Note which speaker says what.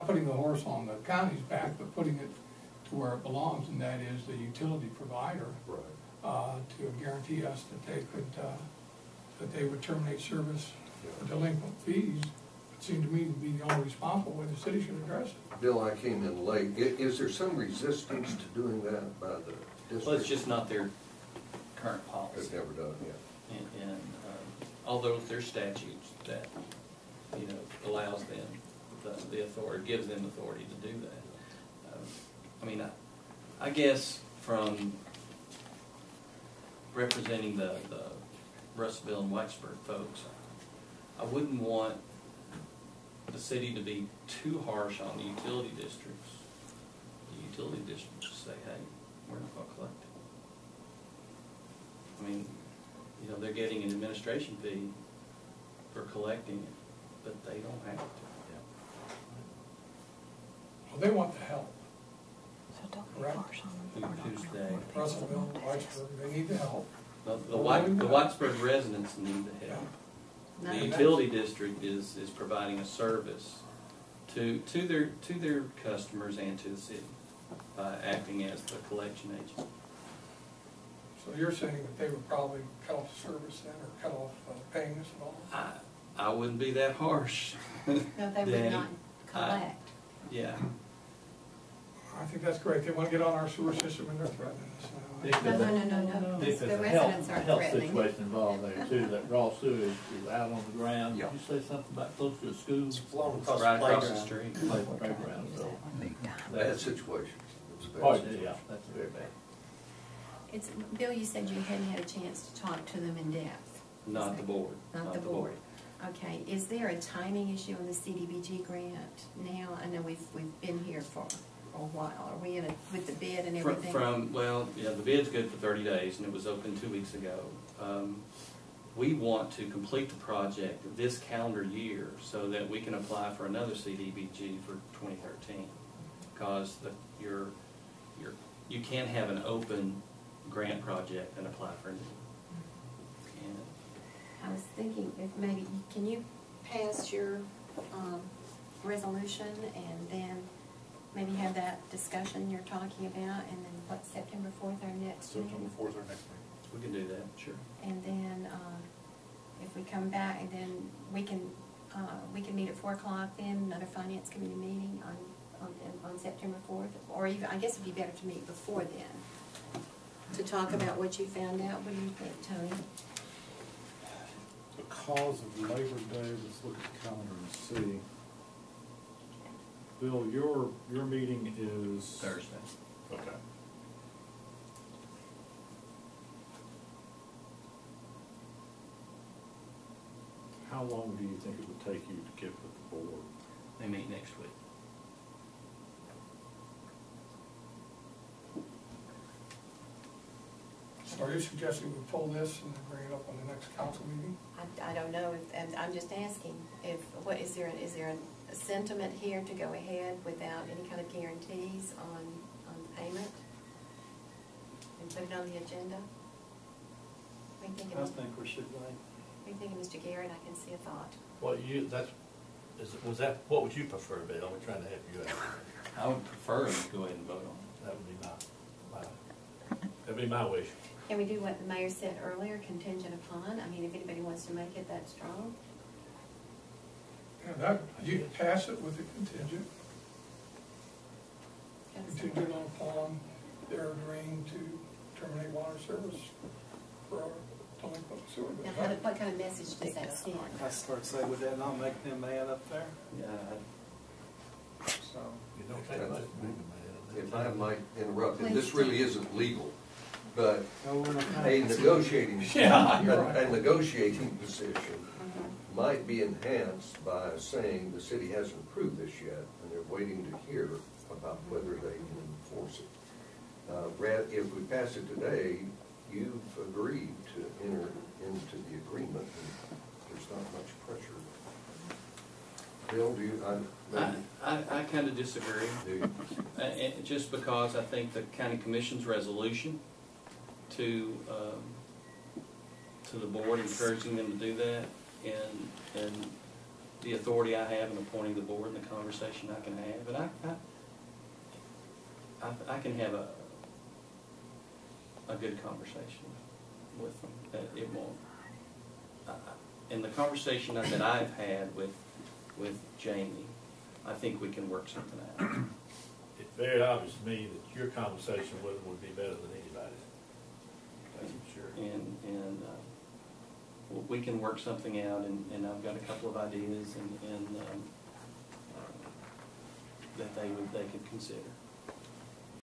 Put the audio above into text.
Speaker 1: putting the horse on the county's back, but putting it to where it belongs, and that is the utility provider.
Speaker 2: Right.
Speaker 1: To guarantee us that they could, that they would terminate service for delinquent fees. It seemed to me to be the only responsible way the city should address it.
Speaker 2: Bill, I came in late. Is there some resistance to doing that by the district?
Speaker 3: Well, it's just not their current policy.
Speaker 2: It's never done yet.
Speaker 3: And although there's statutes that, you know, allows them the authority, gives them authority to do that. I mean, I guess from representing the Russellville and Whitesburg folks, I wouldn't want the city to be too harsh on the utility districts. The utility districts say, hey, we're not going to collect it. I mean, you know, they're getting an administration fee for collecting it, but they don't have to.
Speaker 1: Well, they want the help.
Speaker 4: So don't be
Speaker 1: Correct.
Speaker 4: harsh on them.
Speaker 3: Who's they?
Speaker 1: Russellville, Whitesburg, they need the help.
Speaker 3: The Whitesburg residents need the help.
Speaker 4: No.
Speaker 3: The utility district is providing a service to their customers and to the city by acting as the collection agent.
Speaker 1: So you're saying that they would probably cut off the service then, or cut off payments and all?
Speaker 3: I wouldn't be that harsh.
Speaker 4: No, they would
Speaker 3: Danny,
Speaker 4: not collect.
Speaker 3: Yeah.
Speaker 1: I think that's great. They want to get on our sewer system and they're threatening us now.
Speaker 4: No.
Speaker 5: If
Speaker 4: The
Speaker 5: there's a
Speaker 4: residents aren't
Speaker 5: health
Speaker 4: threatening.
Speaker 5: situation involved there too, that raw sewage is out on the ground.
Speaker 2: Yeah.
Speaker 5: Did you say something about close to a school?
Speaker 6: It's flowing
Speaker 3: It's
Speaker 6: across
Speaker 3: right
Speaker 6: the
Speaker 3: across the
Speaker 6: playground.
Speaker 3: street.
Speaker 5: Playground, so.
Speaker 2: Bad situation. It's a bad
Speaker 5: Oh,
Speaker 2: situation.
Speaker 5: yeah, that's very bad.
Speaker 4: It's, Bill, you said you hadn't had a chance to talk to them in depth.
Speaker 3: Not the board.
Speaker 4: Not the board. Okay, is there a timing issue on the CDBG grant now? I know we've been here for a while. Are we in with the bid and everything?
Speaker 3: Well, yeah, the bid's good for 30 days, and it was open 2 weeks ago. We want to complete the project this calendar year so that we can apply for another CDBG for 2013. Because you can't have an open grant project and apply for a new.
Speaker 4: I was thinking if maybe, can you pass your resolution and then maybe have that discussion you're talking about, and then what, September 4th, our next meeting?
Speaker 6: September 4th, our next meeting.
Speaker 3: We can do that, sure.
Speaker 4: And then if we come back, and then we can meet at 4 o'clock then, another finance committee meeting on September 4th, or even, I guess it'd be better to meet before then, to talk about what you found out. What do you think, Tony?
Speaker 6: Because of Labor Day, let's look at the calendar and see. Bill, your meeting is
Speaker 3: Thursday.
Speaker 6: Okay. How long do you think it would take you to get with the board?
Speaker 3: They meet next week.
Speaker 1: So are you suggesting we pull this and then bring it up on the next council meeting?
Speaker 4: I don't know, and I'm just asking, is there a sentiment here to go ahead without any kind of guarantees on payment? And put it on the agenda? What are you thinking?
Speaker 6: I think we should wait.
Speaker 4: What are you thinking, Mr. Garrett? I can see a thought.
Speaker 5: Well, what would you prefer, Bill? We're trying to help you out.
Speaker 3: I would prefer to go ahead and vote on it.
Speaker 5: That would be my wish.
Speaker 4: Can we do what the mayor said earlier, contingent upon? I mean, if anybody wants to make it that strong?
Speaker 1: Yeah, you can pass it with a contingent upon their agreeing to terminate water service for our delinquent sewer.
Speaker 4: Now, what kind of message does that send?
Speaker 6: I start saying, would that not make them mad up there?
Speaker 3: Yeah.
Speaker 6: So.
Speaker 5: You don't take much to make them mad.
Speaker 2: If I might interrupt, and
Speaker 4: Please
Speaker 2: this
Speaker 4: do.
Speaker 2: really isn't legal, but
Speaker 6: No, we're not.
Speaker 2: a negotiating,
Speaker 1: Yeah, you're right.
Speaker 2: a negotiating position might be enhanced by saying the city hasn't approved this yet, and they're waiting to hear about whether they can enforce it. If we pass it today, you've agreed to enter into the agreement, and there's not much pressure. Bill, do you?
Speaker 3: I kind of disagree.
Speaker 2: Do you?
Speaker 3: Just because I think the county commission's resolution to the board encouraging them to do that, and the authority I have in appointing the board and the conversation I can have, and I can have a good conversation with them, that it won't. In the conversation that I've had with Jamie, I think we can work something out.
Speaker 6: It's very obvious to me that your conversation with them would be better than anybody's. That's for sure.
Speaker 3: And we can work something out, and I've got a couple of ideas and that they could consider.